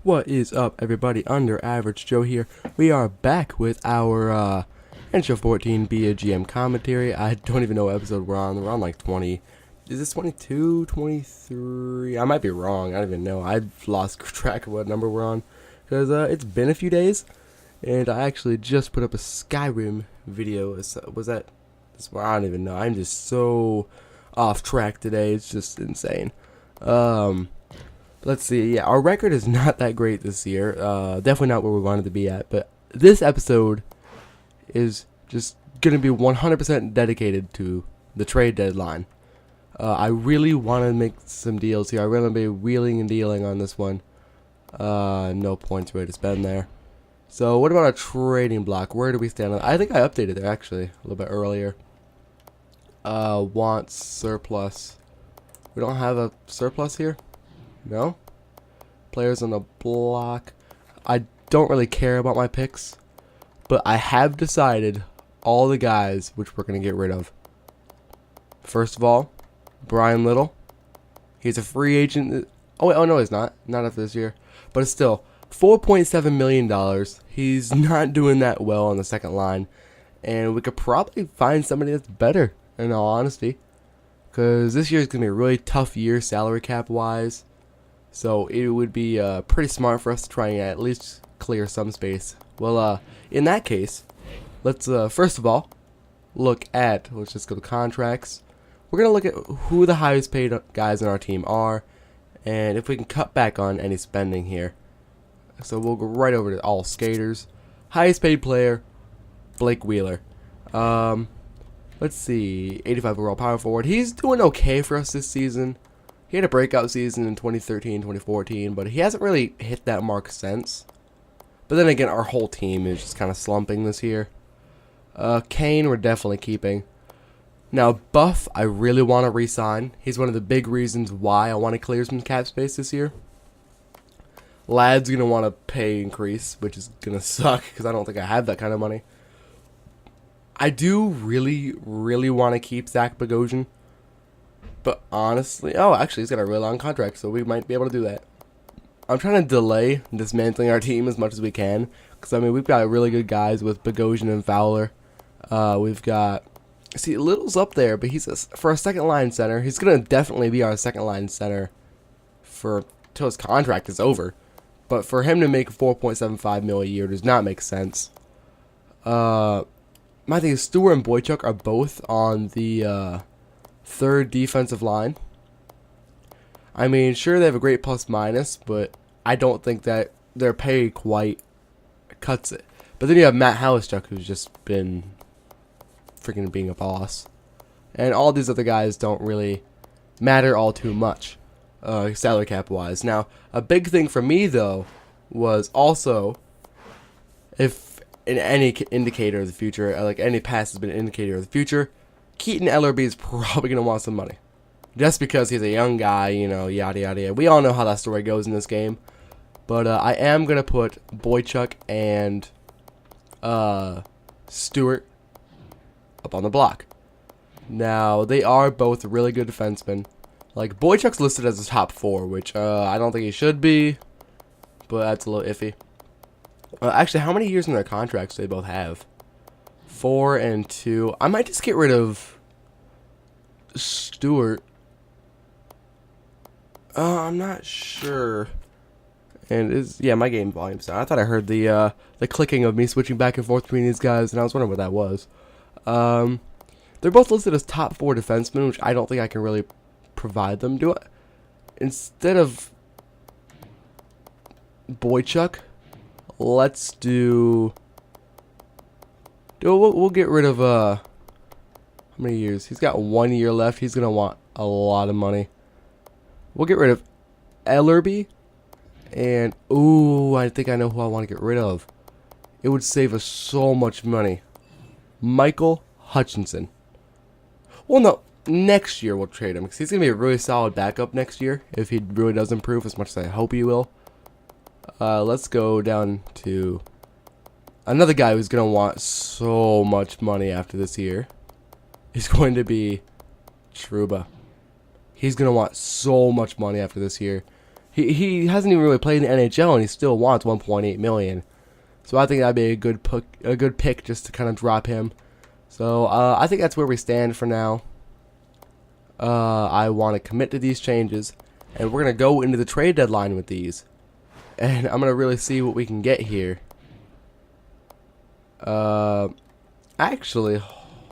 What is up, everybody? Under Average Joe here. We are back with our NHL 14 Be a GM commentary. I don't even know what episode we're on. We're on like 20. Is this 22, 23? I might be wrong. I don't even know. I've lost track of what number we're on because it's been a few days, and I actually just put up a Skyrim video. Was that? I don't even know. I'm just so off track today. It's just insane. Let's see. Yeah, our record is not that great this year. Definitely not where we wanted to be at. But this episode is just going to be 100% dedicated to the trade deadline. I really want to make some deals here. I really want to be wheeling and dealing on this one. No points ready to spend there. So what about a trading block? Where do we stand on? I think I updated it actually a little bit earlier. Wants surplus. We don't have a surplus here? No? Players on the block. I don't really care about my picks, but I have decided all the guys which we're going to get rid of. First of all, Brian Little. He's a free agent. Oh no, he's not. Not after this year. But it's still $4.7 million. He's not doing that well on the second line. And we could probably find somebody that's better, in all honesty. Because this year is going to be a really tough year salary cap wise. So it would be pretty smart for us to try and at least clear some space. Well, in that case, let's first of all look at, let's just go to contracts. We're going to look at who the highest paid guys on our team are, and if we can cut back on any spending here. So we'll go right over to all skaters. Highest paid player, Blake Wheeler. Let's see, 85 overall power forward. He's doing okay for us this season. He had a breakout season in 2013, 2014, but he hasn't really hit that mark since. But then again, our whole team is just kind of slumping this year. Kane, we're definitely keeping. Now, Buff, I really want to re-sign. He's one of the big reasons why I want to clear some cap space this year. Lad's going to want a pay increase, which is going to suck because I don't think I have that kind of money. I do really, really want to keep Zach Bogosian. But honestly, actually, he's got a real long contract, so we might be able to do that. I'm trying to delay dismantling our team as much as we can. Because, I mean, we've got really good guys with Bogosian and Fowler. We've got... See, Little's up there, but for a second-line center. He's going to definitely be our second-line center till his contract is over. But for him to make $4.75 million a year does not make sense. My thing is, Stewart and Boychuk are both on the... third defensive line. I mean, sure, they have a great plus-minus, but I don't think that their pay quite cuts it. But then you have Matt Halischuk, who's just been freaking being a boss. And all these other guys don't really matter all too much, salary cap-wise. Now, a big thing for me, though, was also, if in any indicator of the future, like any past has been an indicator of the future, Keaton Ellerby is probably going to want some money. Just because he's a young guy, you know, yada, yada, yada. We all know how that story goes in this game. But I am going to put Boychuk and Stewart up on the block. Now, they are both really good defensemen. Like, Boychuk's listed as a top 4, which I don't think he should be. But that's a little iffy. Actually, how many years in their contracts do they both have? 4 and 2. I might just get rid of Stewart. I'm not sure. And yeah, my game volume's down. I thought I heard the clicking of me switching back and forth between these guys, and I was wondering what that was. They're both listed as top 4 defensemen, which I don't think I can really provide them. Instead of Boychuk, let's do. We'll get rid of, how many years? He's got 1 year left. He's going to want a lot of money. We'll get rid of Ellerby. And, I think I know who I want to get rid of. It would save us so much money. Michael Hutchinson. Well, no, next year we'll trade him. Because he's going to be a really solid backup next year. If he really does improve as much as I hope he will. Let's go down to... another guy who's going to want so much money after this year is going to be Trouba. He's going to want so much money after this year. He hasn't even really played in the NHL, and he still wants 1.8 million. So I think that'd be a good pick just to kind of drop him. So I think that's where we stand for now. I want to commit to these changes, and we're gonna go into the trade deadline with these, and I'm gonna really see what we can get here. Actually,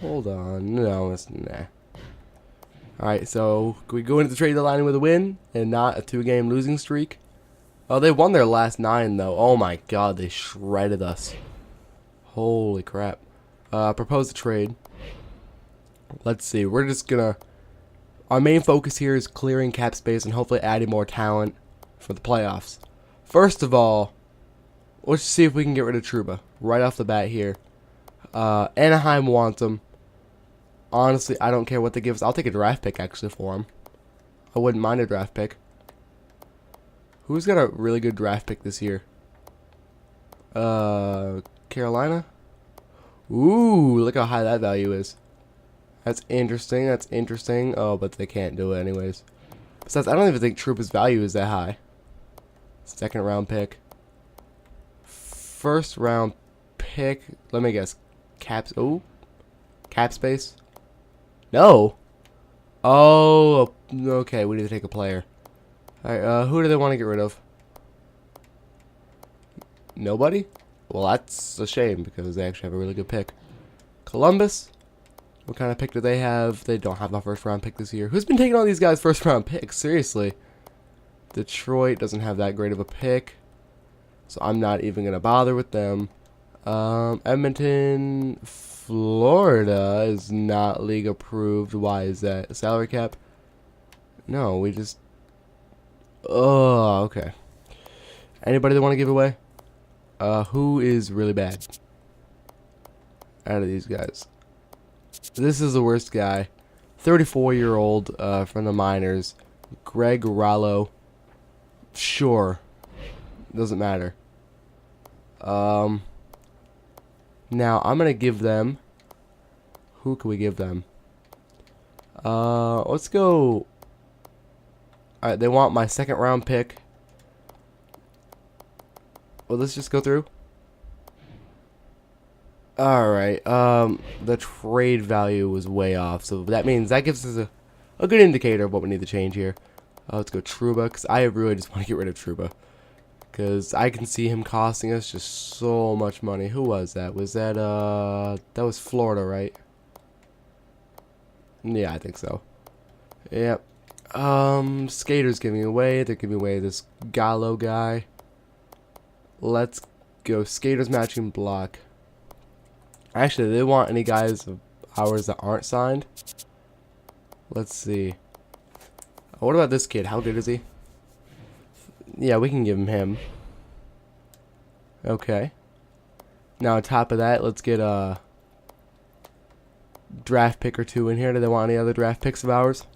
hold on. No, it's nah. Alright, so can we go into the trade deadline with a win and not a 2-game losing streak? Oh, they won their last 9 though. Oh my god, they shredded us. Holy crap. Propose a trade. Let's see. We're just gonna. Our main focus here is clearing cap space and hopefully adding more talent for the playoffs. First of all, let's see if we can get rid of Trouba right off the bat here. Anaheim wants him. Honestly, I don't care what they give us. I'll take a draft pick actually for him. I wouldn't mind a draft pick. Who's got a really good draft pick this year? Carolina? Ooh, look how high that value is. That's interesting, that's interesting. Oh, but they can't do it anyways. Besides, I don't even think Trouba's value is that high. 2nd round pick. 1st round pick. Let me guess. Caps. Oh. Cap space? No. Oh, okay, we need to take a player. Alright, who do they want to get rid of? Nobody? Well, that's a shame because they actually have a really good pick. Columbus? What kind of pick do they have? They don't have a 1st round pick this year. Who's been taking all these guys' 1st round picks? Seriously. Detroit doesn't have that great of a pick, so I'm not even going to bother with them. Edmonton, Florida is not league approved. Why is that? Salary cap? No, we just... Oh, okay. Anybody that want to give away? Who is really bad out of these guys? This is the worst guy. 34-year-old from the minors. Greg Rallo. Sure. Doesn't matter. Now, I'm going to give them... Who can we give them? Let's go... Alright, they want my 2nd round pick. Well, let's just go through. Alright, the trade value was way off, so that means that gives us a good indicator of what we need to change here. Let's go Trouba, because I really just want to get rid of Trouba. Because I can see him costing us just so much money. Who was that? Was that, that was Florida, right? Yeah, I think so. Yep. Skaters giving away. They're giving away this Gallo guy. Let's go. Skaters matching block. Actually, they want any guys of ours that aren't signed. Let's see. What about this kid? How good is he? Yeah, we can give him. Okay. Now on top of that, let's get a draft pick or 2 in here. Do they want any other draft picks of ours?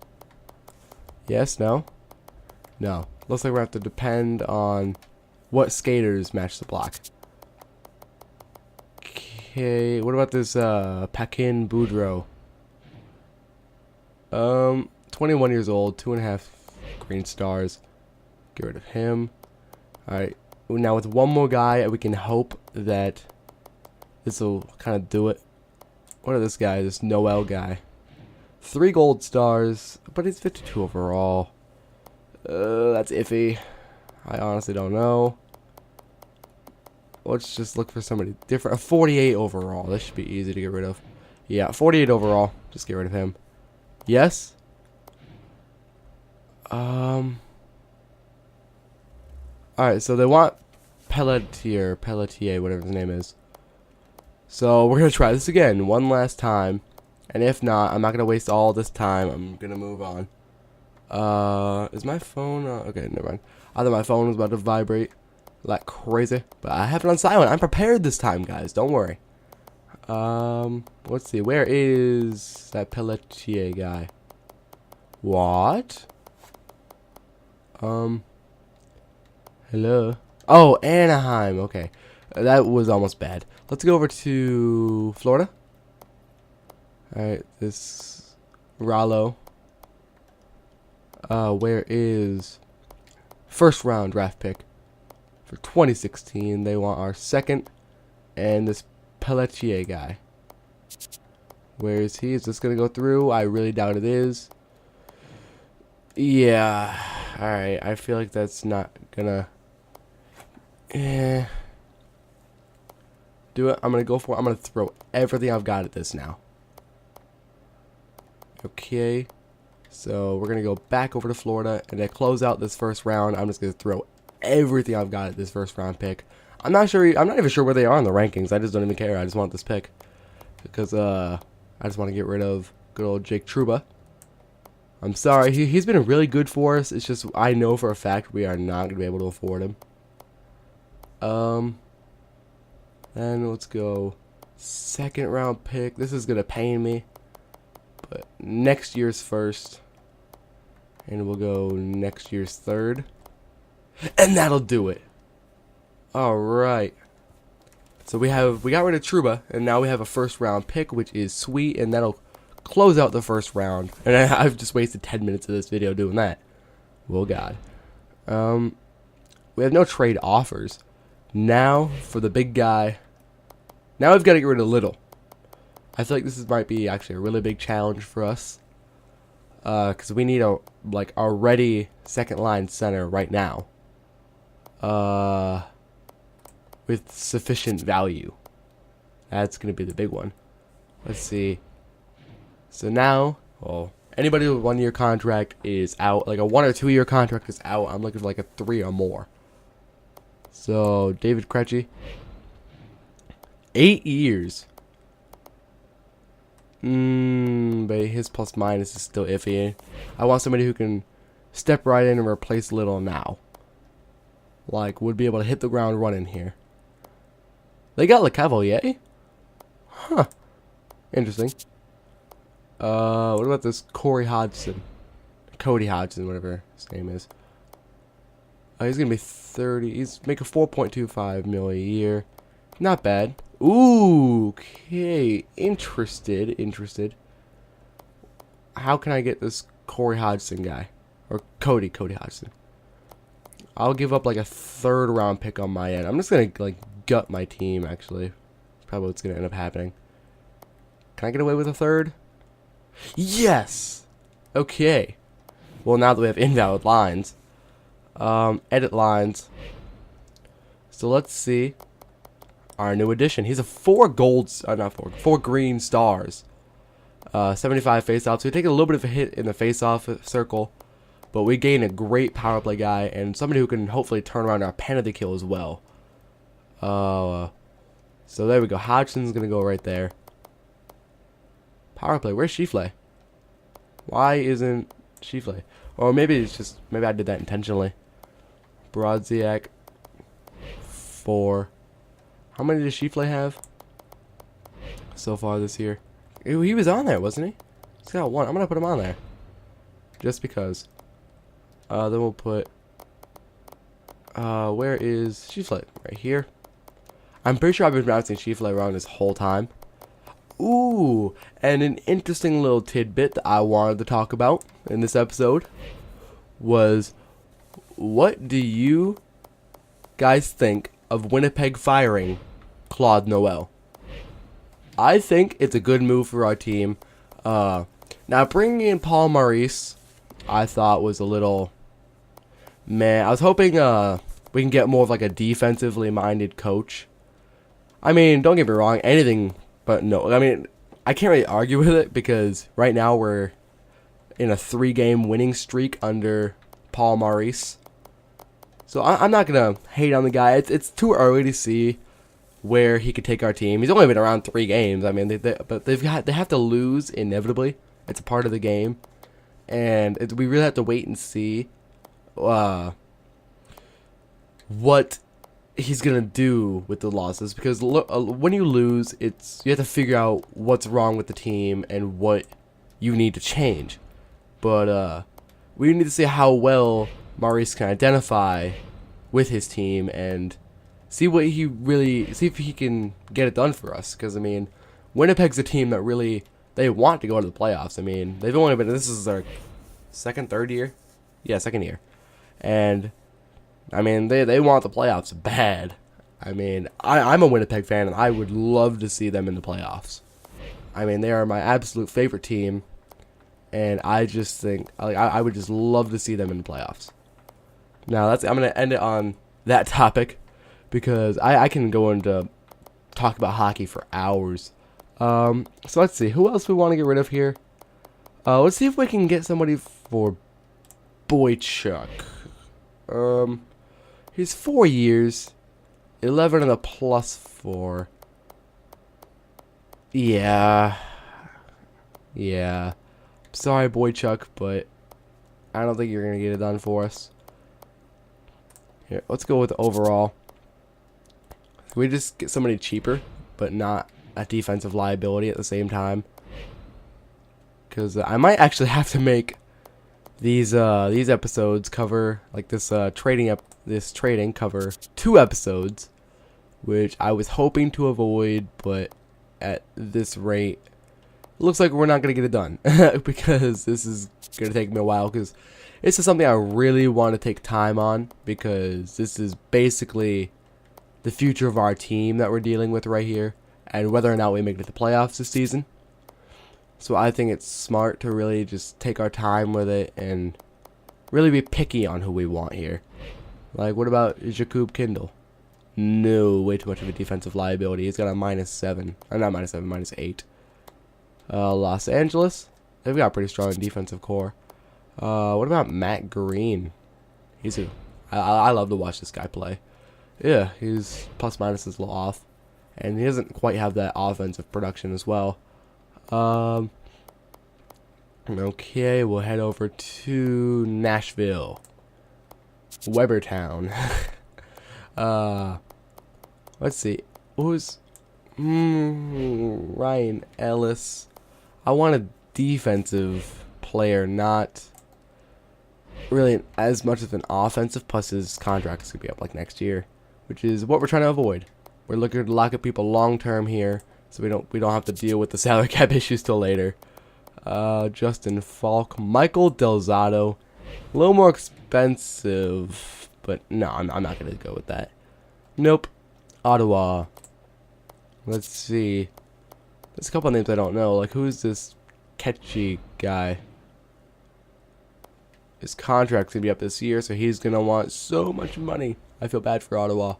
Yes? No? No. Looks like we're going to have to depend on what skaters match the block. Okay, what about this Paquin Boudreau? 21 years old, 2.5 green stars. Get rid of him. Alright, now with one more guy, we can hope that this will kind of do it. What are this guy, this Noel guy? 3 gold stars, but he's 52 overall. That's iffy. I honestly don't know. Let's just look for somebody different. A 48 overall. This should be easy to get rid of. Yeah, 48 overall. Just get rid of him. Yes? Alright, so they want Pelletier, whatever his name is. So we're going to try this again one last time. And if not, I'm not going to waste all this time. I'm going to move on. Is my phone... okay, never mind. I thought my phone was about to vibrate like crazy. But I have it on silent. I'm prepared this time, guys. Don't worry. Let's see. Where is that Pelletier guy? What? Hello? Oh, Anaheim. Okay. That was almost bad. Let's go over to Florida. Alright, this Rallo. Where is first round draft pick for 2016. They want our second and this Pelletier guy. Where is he? Is this going to go through? I really doubt it is. Yeah. Alright. I feel like that's not going to... do it. I'm going to go for it. I'm going to throw everything I've got at this now. Okay. So we're going to go back over to Florida. And to close out this first round, I'm just going to throw everything I've got at this first round pick. I'm not even sure where they are in the rankings. I just don't even care. I just want this pick. Because, I just want to get rid of good old Jake Trouba. I'm sorry. He's been really good for us. It's just I know for a fact we are not going to be able to afford him. Then let's go second round pick. This is going to pain me. But next year's first. And we'll go next year's third. And that'll do it. Alright. So we got rid of Trouba, and now we have a first round pick, which is sweet, and that'll close out the first round. And I've just wasted 10 minutes of this video doing that. Well, God. We have no trade offers. Now, for the big guy, now we've got to get rid of Little. I feel like this might be actually a really big challenge for us. Because we need a ready second line center right now. With sufficient value. That's going to be the big one. Let's see. So now, well, anybody with a 1 year contract is out. Like a 1 or 2 year contract is out. I'm looking for like a 3 or more. So, David Krejci. 8 years. But his plus minus is still iffy. I want somebody who can step right in and replace Little now. Like, would be able to hit the ground running here. They got Le Cavalier? Huh. Interesting. What about this Cody Hodgson, whatever his name is. He's going to be 30. He's making 4.25 mil a year. Not bad. Ooh, okay. Interested. How can I get this Corey Hodgson guy? Or Cody Hodgson. I'll give up like a third round pick on my end. I'm just going to like gut my team, actually. That's probably what's going to end up happening. Can I get away with a third? Yes! Okay. Well, now that we have invalid lines. Edit lines. So let's see. Our new addition. He's a 4 green stars. 75 face-off. So we take a little bit of a hit in the face-off circle. But we gain a great power play guy. And somebody who can hopefully turn around our penalty kill as well. So there we go. Hodgson's going to go right there. Power play. Where's Shifley? Why isn't Shifley? Or maybe it's just... Maybe I did that intentionally. Brodziak. 4. How many does Shifley have? So far this year. Ew, he was on there, wasn't he? He's got 1. I'm going to put him on there. Just because. Then we'll put... where is Shifley? Right here. I'm pretty sure I've been pronouncing Shifley wrong this whole time. Ooh, and an interesting little tidbit that I wanted to talk about in this episode was, what do you guys think of Winnipeg firing Claude Noel? I think it's a good move for our team. Now bringing in Paul Maurice, I thought was a little meh. I was hoping we can get more of like a defensively minded coach. I mean, don't get me wrong, anything but no. I mean, I can't really argue with it because right now we're in a 3-game winning streak under Paul Maurice. So I'm not going to hate on the guy. It's too early to see where he could take our team. He's only been around 3 games. I mean, but they have to lose inevitably. It's a part of the game. And we really have to wait and see what he's gonna do with the losses, because when you lose, you have to figure out what's wrong with the team and what you need to change. But we need to see how well Maurice can identify with his team and see if he can get it done for us. Because I mean, Winnipeg's a team that really they want to go to the playoffs. I mean, this is their second year, and I mean, they want the playoffs bad. I mean, I'm a Winnipeg fan, and I would love to see them in the playoffs. I mean, they are my absolute favorite team, and I just think I would just love to see them in the playoffs. Now, I'm going to end it on that topic because I can go into talk about hockey for hours. So let's see. Who else we want to get rid of here? Let's see if we can get somebody for Boychuk. He's 4 years. 11 and a +4. Yeah. Sorry, Boychuk, but I don't think you're going to get it done for us. Here, let's go with overall. Can we just get somebody cheaper, but not a defensive liability at the same time? Because I might actually have to make these episodes cover, like this trading cover 2 episodes, which I was hoping to avoid, but at this rate, it looks like we're not going to get it done because this is going to take me a while, because this is something I really want to take time on, because this is basically the future of our team that we're dealing with right here, and whether or not we make it to the playoffs this season. So I think it's smart to really just take our time with it and really be picky on who we want here. Like, what about Jakub Kindl? No, way too much of a defensive liability. He's got a -7. Not -7, -8. Los Angeles, they've got a pretty strong defensive core. What about Matt Green? I love to watch this guy play. Yeah, his plus-minus is a little off, and he doesn't quite have that offensive production as well. Okay, we'll head over to Nashville. Webertown. Let's see. Who's Ryan Ellis? I want a defensive player, not really as much of an offensive, plus his contract is going to be up like next year, which is what we're trying to avoid. We're looking to lock up people long term here, so we don't have to deal with the salary cap issues till later. Justin Falk, Michael Delzato, a little more expensive, but no, I'm not gonna go with that. Nope. Ottawa. Let's see. There's a couple of names I don't know. Like, who's this Ketchy guy? His contract's gonna be up this year, so he's gonna want so much money. I feel bad for Ottawa.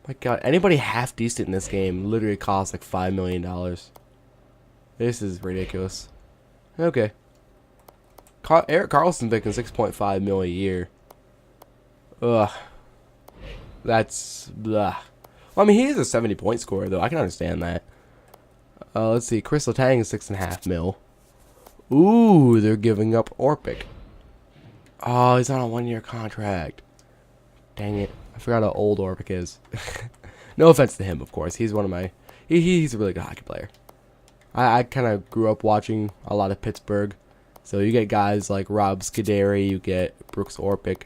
My God, anybody half decent in this game literally costs like $5 million. This is ridiculous. Okay. Eric Carlson's making $6.5 million a year. Ugh. That's blah. Well, I mean, he is a 70-point scorer, though. I can understand that. Let's see. Chris Letang is $6.5 million. Ooh, they're giving up Orpik. Oh, he's on a 1-year contract. Dang it. I forgot how old Orpik is. No offense to him, of course. He's one of my... He's a really good hockey player. I kind of grew up watching a lot of Pittsburgh. So you get guys like Rob Scuderi, you get Brooks Orpik.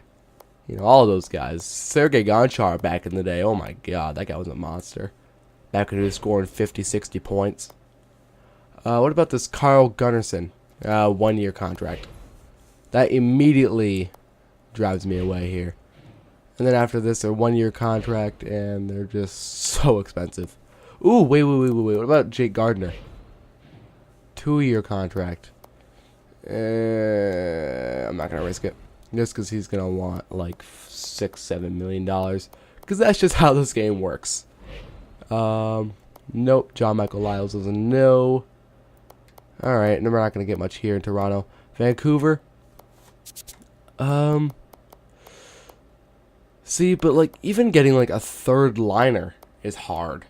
You know, all of those guys. Sergei Gonchar back in the day. Oh my God, that guy was a monster. Back when he was scoring 50, 60 points. What about this Carl Gunnarsson? 1-year contract. That immediately drives me away here. And then after this, a 1-year contract, and they're just so expensive. Ooh, wait. What about Jake Gardner? 2-year contract. I'm not gonna risk it, just because he's gonna want like $6-7 million, because that's just how this game works. Nope. John Michael Lyles is a no. All right, and we're not gonna get much here in Toronto. Vancouver. See, but like even getting like a third liner is hard.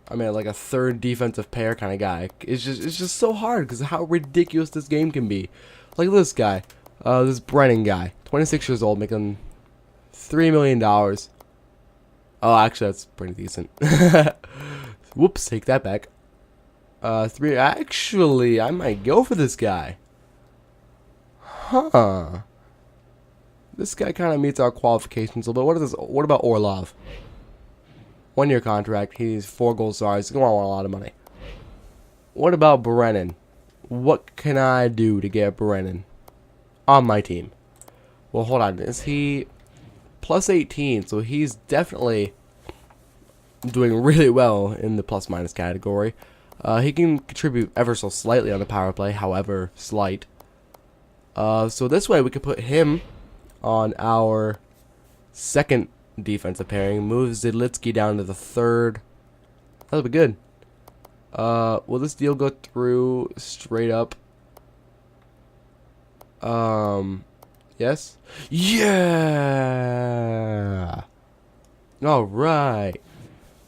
I mean, like a third defensive pair kind of guy. It's just so hard because of how ridiculous this game can be. Like this guy, this Brennan guy, 26 years old, making $3 million. Oh, actually, that's pretty decent. Whoops, take that back. Actually, I might go for this guy. Huh. This guy kind of meets our qualifications a little bit. What about Orlov? 1-year contract. He's 4 goal stars. He's going to want a lot of money. What about Brennan? What can I do to get Brennan on my team? Well, hold on. Is he plus 18, so he's definitely doing really well in the plus minus category. He can contribute ever so slightly on the power play, however slight. So this way we can put him on our second defensive pairing. Move Zidlitsky down to the third. That'll be good. Will this deal go through straight up? Yes? Yeah! Alright.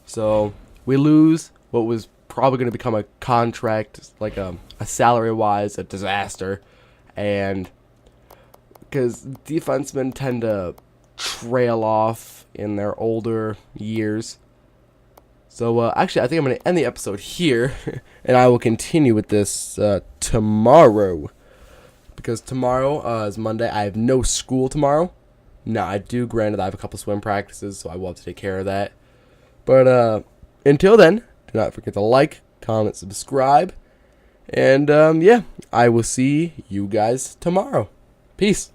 So, we lose what was probably going to become a contract, like a salary-wise, a disaster. And because defensemen tend to trail off in their older years. So, actually, I think I'm going to end the episode here, and I will continue with this tomorrow. Because tomorrow is Monday. I have no school tomorrow. Now, I do, granted, I have a couple swim practices, so I will have to take care of that. But until then, do not forget to like, comment, subscribe. And, yeah, I will see you guys tomorrow. Peace.